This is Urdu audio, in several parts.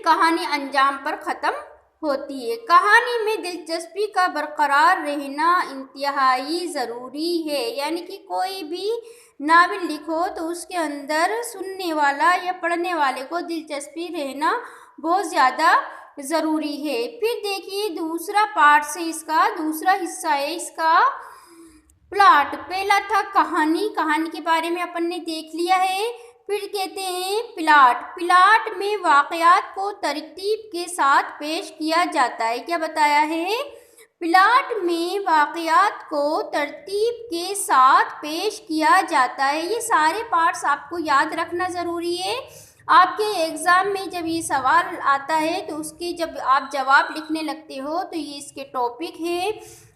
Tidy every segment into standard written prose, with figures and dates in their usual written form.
پھر کہانی انجام پر ختم ہوتی ہے۔ کہانی میں دلچسپی کا برقرار رہنا انتہائی ضروری ہے، یعنی کہ کوئی بھی ناول لکھو تو اس کے اندر سننے والا یا پڑھنے والے کو دلچسپی رہنا بہت زیادہ ضروری ہے۔ پھر دیکھیے دوسرا پارٹ سے اس کا دوسرا حصہ ہے اس کا پلاٹ۔ پہلا تھا کہانی کے بارے میں اپن نے دیکھ لیا ہے۔ پھر کہتے ہیں پلاٹ میں واقعات کو ترتیب کے ساتھ پیش کیا جاتا ہے۔ کیا بتایا ہے؟ پلاٹ میں واقعات کو ترتیب کے ساتھ پیش کیا جاتا ہے۔ یہ سارے پارٹس آپ کو یاد رکھنا ضروری ہے۔ آپ کے ایگزام میں جب یہ سوال آتا ہے تو اس کے جب آپ جواب لکھنے لگتے ہو تو یہ اس کے ٹاپک ہے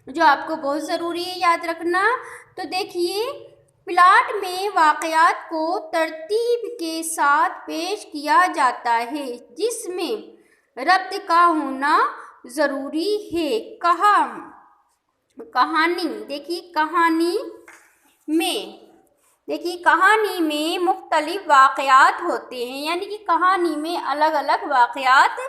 جو آپ کو بہت ضروری ہے یاد رکھنا۔ تو دیکھیے پلاٹ میں واقعات کو ترتیب کے ساتھ پیش کیا جاتا ہے جس میں ربط کا ہونا ضروری ہے۔ کہانی دیکھیے کہانی میں مختلف واقعات ہوتے ہیں، یعنی کہ کہانی میں الگ الگ واقعات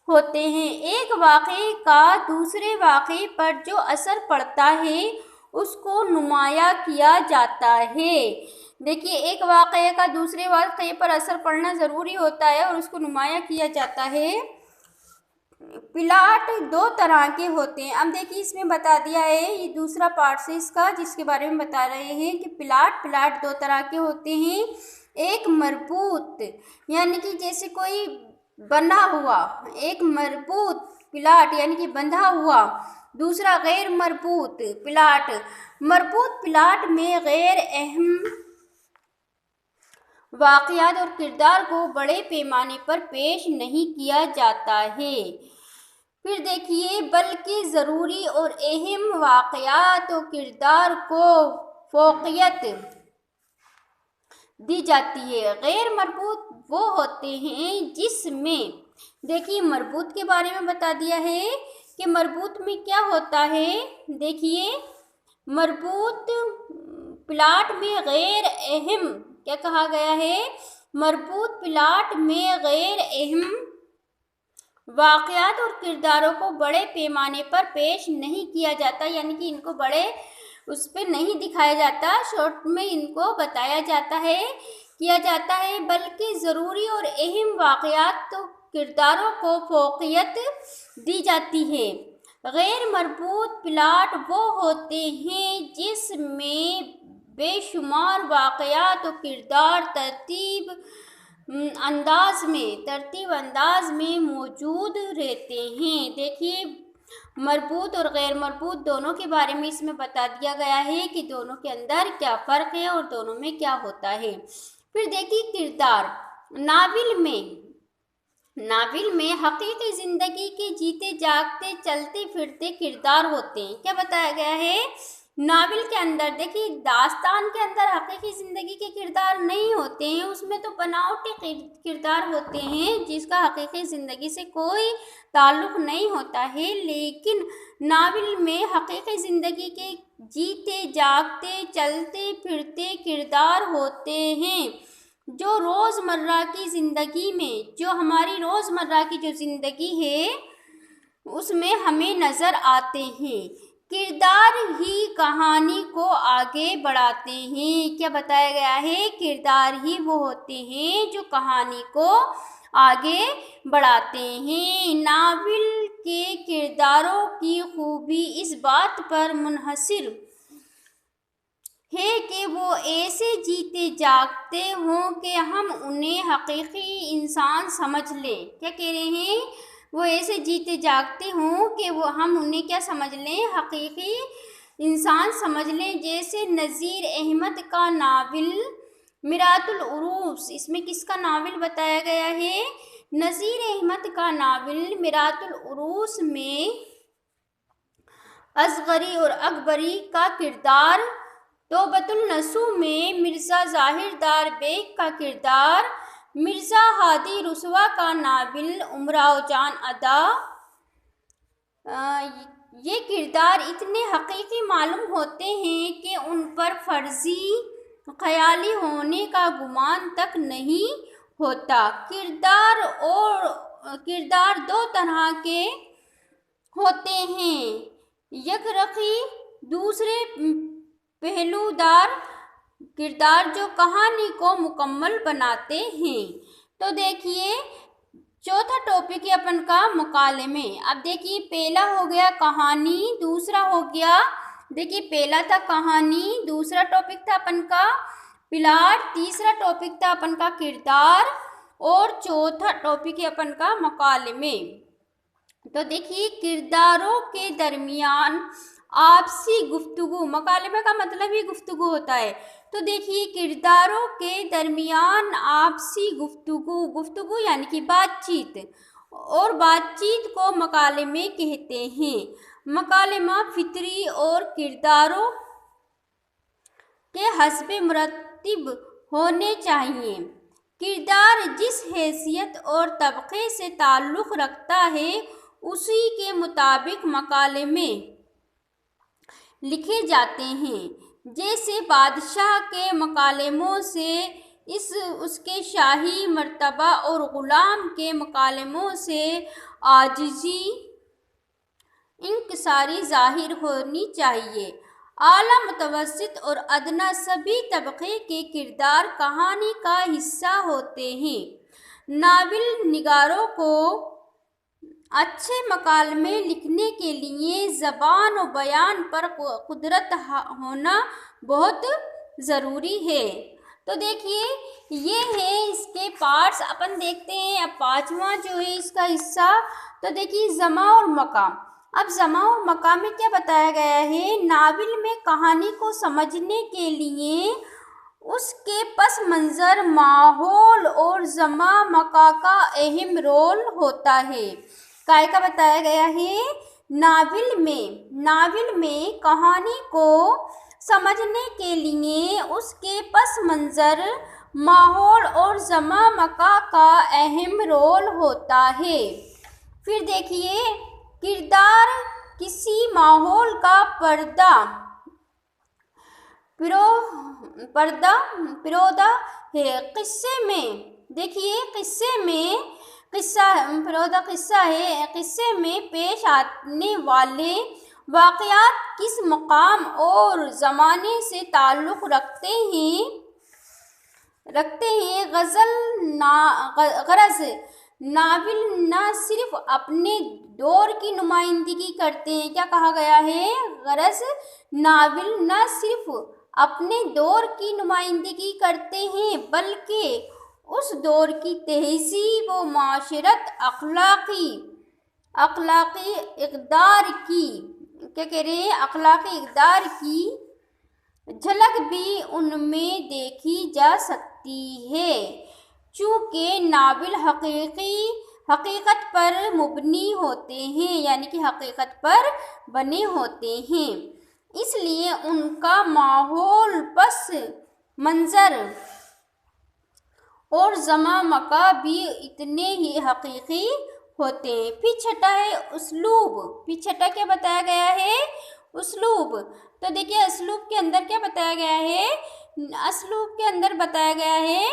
ہوتے ہیں۔ ایک واقعے کا دوسرے واقعے پر جو اثر پڑتا ہے اس کو نمایاں کیا جاتا ہے۔ دیکھیے ایک واقعے کا دوسرے واقعے پر اثر پڑنا ضروری ہوتا ہے اور اس کو نمایاں کیا جاتا ہے۔ پلاٹ دو طرح کے ہوتے ہیں۔ اب دیکھیے اس میں بتا دیا ہے، یہ دوسرا پارٹ سے اس کا جس کے بارے میں بتا رہے ہیں کہ پلاٹ دو طرح کے ہوتے ہیں۔ ایک مربوط یعنی کہ جیسے کوئی بندھا ہوا، ایک مربوط پلاٹ یعنی کہ بندھا ہوا، دوسرا غیر مربوط پلاٹ۔ مربوط پلاٹ میں غیر اہم واقعات اور کردار کو بڑے پیمانے پر پیش نہیں کیا جاتا ہے۔ پھر دیکھیے بلکہ ضروری اور اہم واقعات و کردار کو فوقیت دی جاتی ہے۔ غیر مربوط وہ ہوتے ہیں جس میں دیکھیے مربوط کے بارے میں بتا دیا ہے کہ مربوط میں کیا ہوتا ہے۔ دیکھیے مربوط پلاٹ میں غیر اہم کیا کہا گیا ہے؟ مربوط پلاٹ میں غیر اہم واقعات اور کرداروں کو بڑے پیمانے پر پیش نہیں کیا جاتا، یعنی کہ ان کو بڑے اس پہ نہیں دکھایا جاتا، شارٹ میں ان کو بتایا جاتا ہے کیا جاتا ہے، بلکہ ضروری اور اہم واقعات اور کرداروں کو فوقیت دی جاتی ہے۔ غیر مربوط پلاٹ وہ ہوتے ہیں جس میں بے شمار واقعات و کردار ترتیب انداز میں موجود رہتے ہیں۔ دیکھیے مربوط اور غیر مربوط دونوں کے بارے میں اس میں بتا دیا گیا ہے کہ دونوں کے اندر کیا فرق ہے اور دونوں میں کیا ہوتا ہے۔ پھر دیکھیے کردار۔ ناول میں حقیقی زندگی کے جیتے جاگتے چلتے پھرتے کردار ہوتے ہیں۔ کیا بتایا گیا ہے؟ ناول کے اندر دیکھیے داستان کے اندر حقیقی زندگی کے کردار نہیں ہوتے ہیں، اس میں تو بناوٹی کردار ہوتے ہیں جس کا حقیقی زندگی سے کوئی تعلق نہیں ہوتا ہے، لیکن ناول میں حقیقی زندگی کے جیتے جاگتے چلتے پھرتے کردار ہوتے ہیں جو روزمرہ کی زندگی میں جو ہماری روزمرہ کی جو زندگی ہے اس میں ہمیں نظر آتے ہیں۔ کردار ہی کہانی کو آگے بڑھاتے ہیں۔ کیا بتایا گیا ہے؟ کردار ہی وہ ہوتے ہیں جو کہانی کو آگے بڑھاتے ہیں۔ ناول کے کرداروں کی خوبی اس بات پر منحصر ہے کہ وہ ایسے جیتے جاگتے ہوں کہ ہم انہیں حقیقی انسان سمجھ لیں۔ کیا کہہ رہے ہیں؟ وہ ایسے جیتے جاگتے ہوں کہ ہم انہیں کیا سمجھ لیں؟ حقیقی انسان سمجھ لیں۔ جیسے نذیر احمد کا ناول میرات العروس، اس میں کس کا ناول بتایا گیا ہے؟ نذیر احمد کا ناول میرات العروس میں اصغری اور اکبری کا کردار، توبۃ النصوح میں مرزا ظاہر دار بیگ کا کردار، مرزا ہادی رسوا کا ناول امراؤ جان ادا، یہ کردار اتنے حقیقی معلوم ہوتے ہیں کہ ان پر فرضی خیالی ہونے کا گمان تک نہیں ہوتا۔ کردار اور کردار دو طرح کے ہوتے ہیں، یک رخی دوسرے پہلو دار کردار جو کہانی کو مکمل بناتے ہیں۔ تو دیکھیے چوتھا ٹاپک ہے اپن کا مکالمے۔ اب دیکھیے پہلا ہو گیا کہانی، دوسرا ہو گیا، دیکھیے پہلا تھا کہانی، دوسرا ٹاپک تھا اپن کا پلاٹ، تیسرا ٹاپک تھا اپن کا کردار اور چوتھا ٹاپک ہے اپن کا مکالمے۔ تو دیکھیے کرداروں کے درمیان آپسی گفتگو، مکالمے کا مطلب ہی گفتگو ہوتا ہے۔ تو دیکھیے کرداروں کے درمیان آپسی گفتگو یعنی کہ بات چیت، اور بات چیت کو مکالمے کہتے ہیں۔ مکالمہ فطری اور کرداروں کے حسب مرتب ہونے چاہیے۔ کردار جس حیثیت اور طبقے سے تعلق رکھتا ہے اسی کے مطابق مکالمے لکھے جاتے ہیں۔ جیسے بادشاہ کے مکالموں سے اس کے شاہی مرتبہ اور غلام کے مکالموں سے عاجزی انکساری ظاہر ہونی چاہیے۔ اعلیٰ، متوسط اور ادنیٰ سبھی طبقے کے کردار کہانی کا حصہ ہوتے ہیں۔ ناول نگاروں کو اچھے مکالمے لکھنے کے لیے زبان و بیان پر قدرت ہونا بہت ضروری ہے۔ تو دیکھیے یہ ہے اس کے پارٹس، اپن دیکھتے ہیں اب پانچواں جو ہے اس کا حصہ۔ تو دیکھیے زمان اور مکان۔ اب زمان اور مکان میں کیا بتایا گیا ہے؟ ناول میں کہانی کو سمجھنے کے لیے اس کے پس منظر، ماحول اور زمان مکان کا اہم رول ہوتا ہے۔ کائے کا بتایا گیا ہے؟ ناول میں کہانی کو سمجھنے کے لیے اس کے پس منظر، ماحول اور زمان مکان کا اہم رول ہوتا ہے۔ پھر دیکھیے کردار کسی ماحول کا پردہ ہے۔ قصے میں دیکھیے قصے میں پیش آنے والے واقعات کس مقام اور زمانے سے تعلق رکھتے ہیں؟ غرض ناول نہ صرف اپنے دور کی نمائندگی کرتے ہیں، کیا کہا گیا ہے؟ غرض ناول نہ صرف اپنے دور کی نمائندگی کرتے ہیں بلکہ اس دور کی تہذیب و معاشرت، اخلاقی اقدار کی اخلاقی اقدار کی جھلک بھی ان میں دیکھی جا سکتی ہے۔ چونکہ ناول حقیقت پر مبنی ہوتے ہیں، یعنی کہ حقیقت پر بنے ہوتے ہیں، اس لیے ان کا ماحول، پس منظر اور زمان مکان بھی اتنے ہی حقیقی ہوتے ہیں۔ پھر چھٹا ہے اسلوب۔ پھر چھٹا کیا بتایا گیا ہے؟ اسلوب۔ تو دیکھیے اسلوب کے اندر کیا بتایا گیا ہے؟ اسلوب کے اندر بتایا گیا ہے،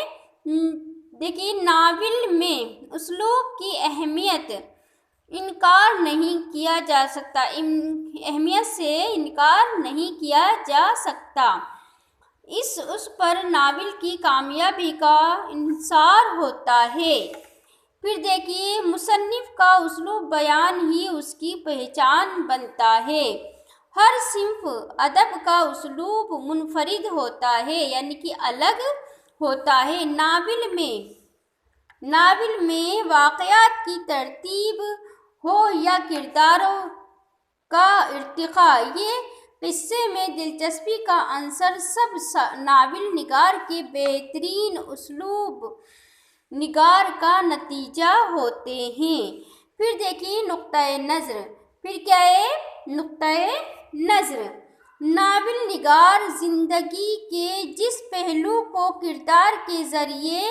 دیکھیے ناول میں اسلوب کی اہمیت سے انکار نہیں کیا جا سکتا۔ اس پر ناول کی کامیابی کا انحصار ہوتا ہے۔ پھر دیکھیے مصنف کا اسلوب بیان ہی اس کی پہچان بنتا ہے۔ ہر صنف ادب کا اسلوب منفرد ہوتا ہے، یعنی کہ الگ ہوتا ہے۔ ناول میں واقعات کی ترتیب ہو یا کرداروں کا ارتقاء، یہ قصے میں دلچسپی کا عنصر سب ناول نگار کے بہترین اسلوب نگار کا نتیجہ ہوتے ہیں۔ پھر دیکھیے نقطۂ نظر۔ پھر کیا ہے؟ نقطۂ نظر۔ ناول نگار زندگی کے جس پہلو کو کردار کے ذریعے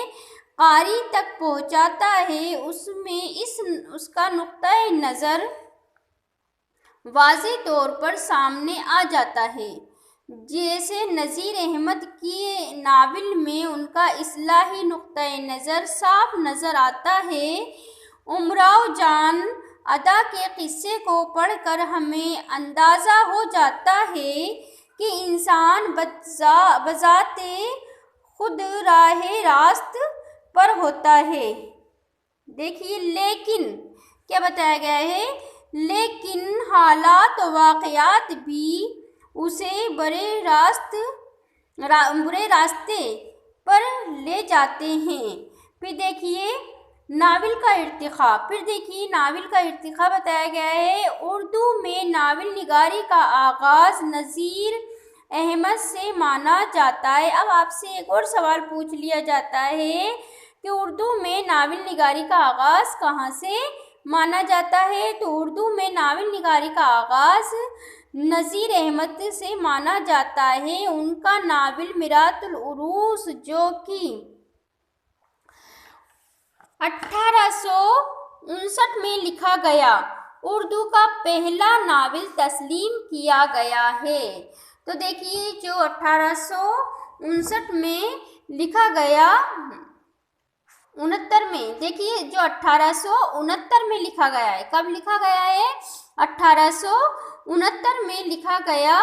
قاری تک پہنچاتا ہے اس کا نقطۂ نظر واضح طور پر سامنے آ جاتا ہے۔ جیسے نذیر احمد کی ناول میں ان کا اصلاحی نقطۂ نظر صاف نظر آتا ہے۔ امراؤ جان ادا کے قصے کو پڑھ کر ہمیں اندازہ ہو جاتا ہے کہ انسان بذات خود راہ راست پر ہوتا ہے۔ دیکھیے لیکن کیا بتایا گیا ہے، لیکن حالات و واقعات بھی اسے برے راستے پر لے جاتے ہیں۔ پھر دیکھیے ناول کا ارتقاء، بتایا گیا ہے۔ اردو میں ناول نگاری کا آغاز نذیر احمد سے مانا جاتا ہے۔ اب آپ سے ایک اور سوال پوچھ لیا جاتا ہے کہ اردو میں ناول نگاری کا آغاز کہاں سے مانا جاتا ہے؟ تو اردو میں ناول نگاری کا آغاز نذیر احمد سے مانا جاتا ہے۔ ان کا ناول میرات العروس جو کہ 1859 میں لکھا گیا، اردو کا پہلا ناول تسلیم کیا گیا ہے۔ تو دیکھیے جو 1859 میں لکھا گیا، 69 میں، دیکھیے جو 1869 میں لکھا گیا ہے، کب لکھا گیا ہے؟ 1869 میں لکھا گیا،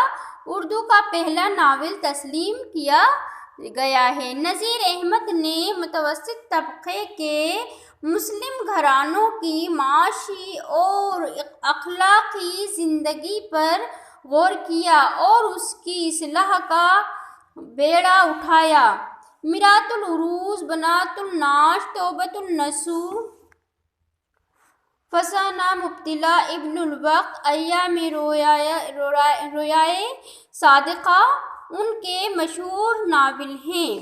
اردو کا پہلا ناول تسلیم کیا گیا ہے۔ نذیر احمد نے متوسط طبقے کے مسلم گھرانوں کی معاشی اور اخلاقی زندگی پر غور کیا اور اس کی اصلاح کا بیڑا اٹھایا۔ میرات العروس، بنات الناس، توبۃ النصوح، فسانہ مبتلا، ابن الوقت، ایام رویائے صادقہ ان کے مشہور ناول ہیں۔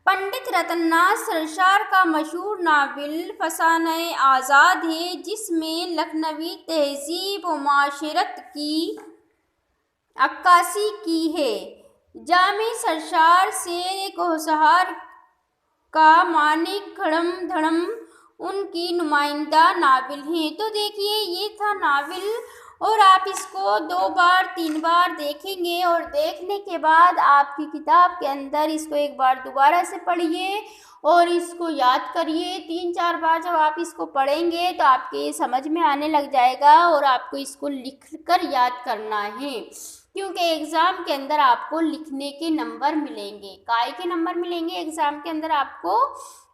پنڈت رتن ناتھ سرشار کا مشہور ناول فسانہ آزاد ہے، جس میں لکھنوی تہذیب و معاشرت کی عکاسی کی ہے۔ جامع سرشار، شیر کوہسار کا مانک کھڑم دھڑم ان کی نمائندہ ناول ہیں۔ تو دیکھیے یہ تھا ناول، اور آپ اس کو 2 بار 3 بار دیکھیں گے، اور دیکھنے کے بعد آپ کی کتاب کے اندر اس کو ایک بار دوبارہ سے پڑھیے اور اس کو یاد کریے۔ 3-4 بار جب آپ اس کو پڑھیں گے تو آپ کے سمجھ میں آنے لگ جائے گا، اور آپ کو اس کو لکھ کر یاد کرنا ہے، کیونکہ ایگزام کے اندر آپ کو لکھنے کے نمبر ملیں گے۔ کائے کے نمبر ملیں گے؟ ایگزام کے اندر آپ کو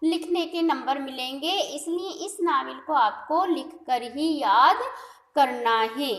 لکھنے کے نمبر ملیں گے، اس لیے اس ناول کو آپ کو لکھ کر ہی یاد کرنا ہے۔